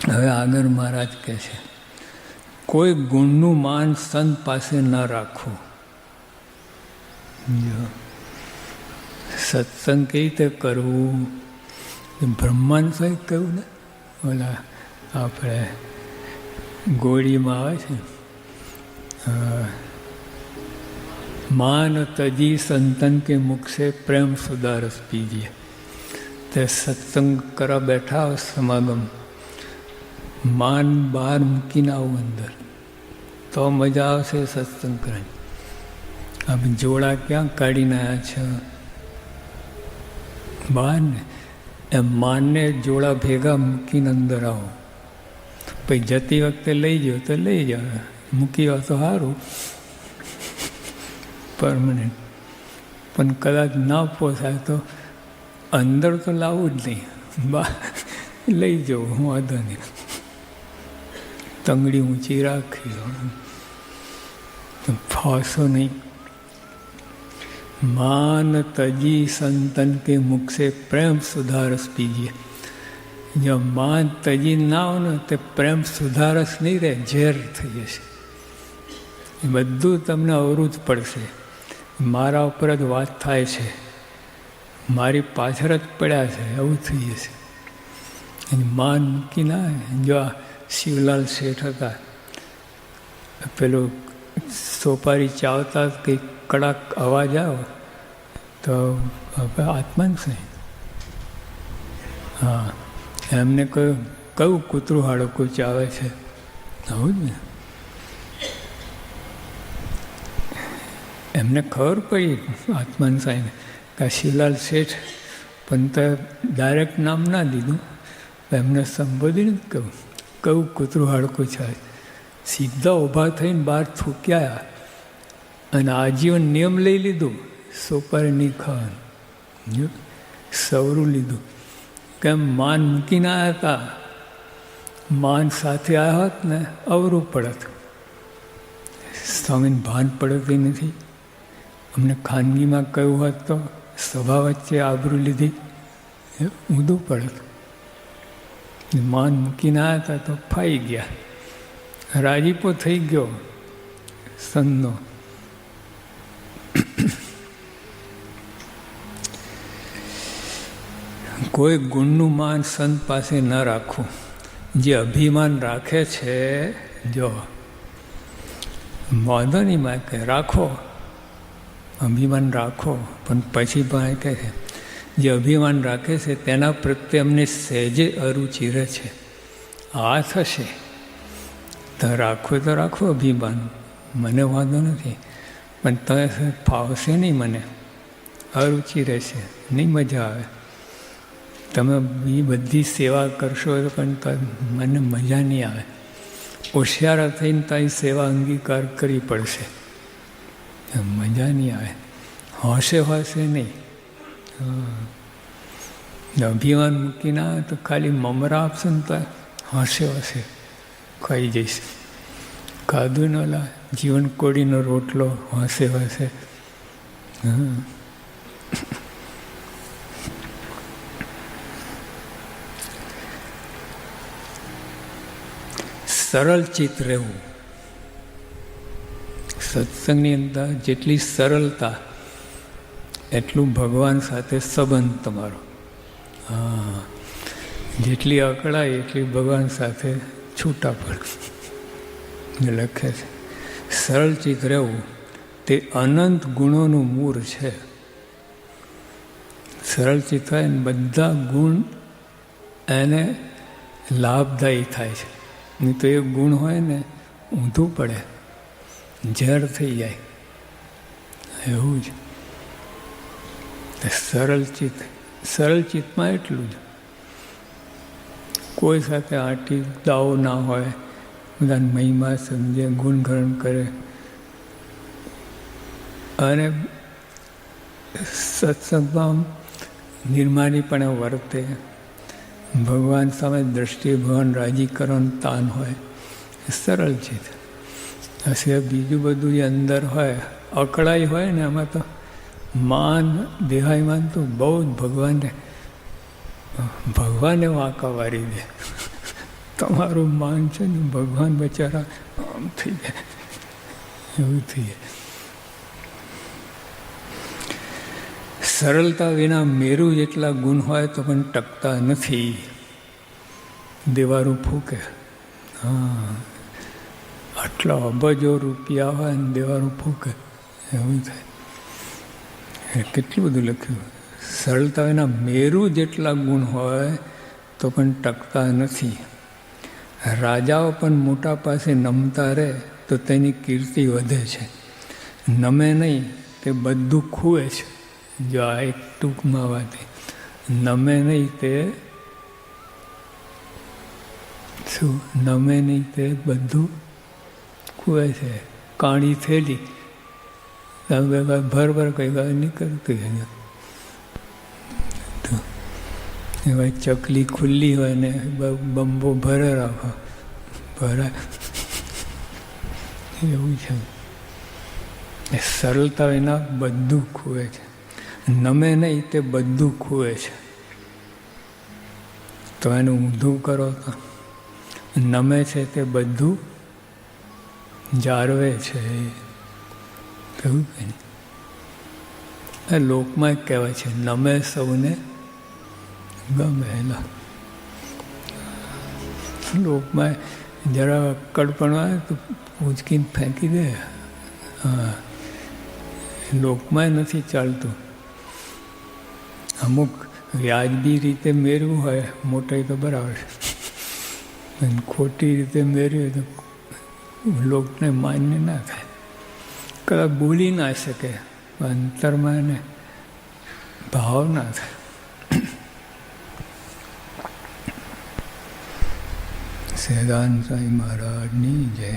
હવે આગળ મહારાજ કહે છે, કોઈ ગુણનું માન સંત પાસે ન રાખવું. સત્સંગ કઈ રીતે કરવું? બ્રહ્માંડ સાહેબ કહ્યું ને, ઓલા આપણે ગોળીમાં આવે છે, માન તજી સંતન કે મુખ સે પ્રેમ સુધારસ પીજીએ. તે સત્સંગ કરવા બેઠા સમાગમ, માન બહાર મૂકીને આવું અંદર, તો મજા આવશે સત્સંગ કરવાની. આપણે જોડા ક્યાં કાઢીને આવ્યા છે બહાર ને, એમ માનને જોડા ભેગા મૂકીને અંદર આવો. પછી જતી વખતે લઈ જાઓ તો લઈ જાઓ, મૂકી આવો તો સારું પરમનન્ટ. પણ કદાચ ના પોસાય તો અંદર તો લાવવું જ નહીં, બહાર લઈ જવું, હું વાંધો નહીં. તંગડી ઊંચી રાખી, ફાંસો નહીં. માન તજી સંતન કે મુખ સે પ્રેમ સુધારસ પીજીએ. જો માન તજી ના હોય ને તે પ્રેમ સુધારસ નહીં રહે, ઝેર થઈ જશે. એ બધું તમને અવરું જ પડશે. મારા ઉપર જ વાત થાય છે, મારી પાછળ જ પડ્યા છે, એવું થઈ જશે. માન મૂકી ના. જો આ શિવલાલ શેઠ હતા, પેલું સોપારી ચાવતા કંઈક કડાક અવાજ આવ્યો તો આત્મા છે. હા, એમને કયું કૂતરું હાડકું ચાવે છે, આવું જ ને. એમને ખબર પડી આત્માન સાહેબને કે શિવલાલ શેઠ, પણ તો ડાયરેક્ટ નામ ના દીધું, એમને સંબોધીને જ કહ્યું કયું કૂતરું હાડકું છે. સીધા ઊભા થઈને બહાર થૂક્યા અને આજીવન નિયમ લઈ લીધું, સોપારી નહીં ખાવાનું, સવરું લીધું. કેમ? માન મૂકીને આવ્યા હતા. માન સાથે આવ્યા હોત ને અવરું પડત. સ્વામીને ભાન પડતી નથી. અમને ખાનગીમાં કહ્યું હોત તો સભા વચ્ચે આબરૂ લીધી, ઊંધું પડત. માન મૂકીને આવ્યા હતા તો ફાઈ ગયા. રાજીપો થઈ ગયો સંતનો. કોઈ ગુણનું માન સંત પાસે ન રાખવું. જે અભિમાન રાખે છે, જો વાંધો નહીં માં કે રાખો, અભિમાન રાખો, પણ પછી પણ કહે છે જે અભિમાન રાખે છે તેના પ્રત્યે અમને સહેજે અરુચિ રહે છે. આ થશે તો રાખો તો રાખો અભિમાન, મને વાંધો નથી, પણ તમે ફાવશે નહીં, મને અરુચિ રહેશે, નહીં મજા આવે. તમે એ બધી સેવા કરશો પણ મને મજા નહીં આવે. હોશિયાર થઈને તારી સેવા અંગીકાર કરવી પડશે, મજા નહીં આવે. હોશે નહીં. અભિમાન મૂકીને આવે તો ખાલી મમરા આપશે ને તો હોશે ખાઈ જઈશ. ખાધું ન લા જીવન કોડીનો રોટલો હોશે. સરળ ચિત્ત રહેવું. સત્સંગની અંદર જેટલી સરળતા એટલું ભગવાન સાથે સંબંધ તમારો. હા, જેટલી અકળાય એટલી ભગવાન સાથે છૂટા પડે લખે છે. સરળ ચિત્ત રહેવું તે અનંત ગુણોનું મૂળ છે. સરળ ચિત્ત હોય ને બધા ગુણ એને લાભદાયી થાય છે. નહીં તો એ ગુણ હોય ને ઊંધું પડે, ઝેર થઈ જાય. એવું જ સરળ ચિત્તમાં એટલું જ. કોઈ સાથે આંટી દાવો ના હોય, બધા મહિમા સમજે, ગુણગણ કરે અને સત્સંગમાં નિર્માનીપણે વર્તે. ભગવાન સામે દ્રષ્ટિ ભગવાન રાજી કરવાનું તાન હોય. સરળ ચિત્ત હશે. બીજું બધું જે અંદર હોય, અકળાઈ હોય ને, એમાં તો માન દેહાયમાન તો બહુ જ ભગવાને વાંકા વારી દે. તમારું માન છે ને ભગવાન બચારા આમ થઈ જાય, એવું થઈ જાય. સરળતા વિના મેરુ જેટલા ગુણ હોય તો પણ ટકતા નથી. દેવારું ફૂકે. હા, આટલા અબજો રૂપિયા હોય ને દેવારું ફૂકે, એવું થાય. કેટલું બધું લખ્યું. સરળતા વિના મેરુ જેટલા ગુણ હોય તો પણ ટકતા નથી. રાજાઓ પણ મોટા પાસે નમતા રહે તો તેની કીર્તિ વધે છે. નમે નહીં તે બધું ખુએ છે. જો આ એક ટૂંકમાં વાત, નમે નહીં તે શું? નમે નહીં તે બધું ખુએ છે. કાણી થેલી ભર કઈ વાર નીકળતી હોય. એવા ચકલી ખુલ્લી હોય ને બંબો ભરે રાખો, ભરાય એવું છે. સરળતા વિના બધું ખુએ છે. નમે નહીં તે બધું ખુએ છે. તો એનું ઊંધું કરો તો નમે છે તે બધું જાળવે છે. કહ્યું કે લોકમાં કહેવાય છે, નમે સૌને ગમેલા. લોકમાં જરા અક્કડ પણ આવે તો ઉંચકીને ફેંકી દે. હા, લોકમાં નથી ચાલતું. અમુક વ્યાજબી રીતે મેળવું હોય મોટાઈ તો બરાબર છે, ખોટી રીતે મેળવી તો લોકને માન્ય ના થાય. કદાચ બોલી ના શકે, અંતરમાં એને ભાવ ના થાય. સહેજાનંદ સ્વામી મહારાજની જય.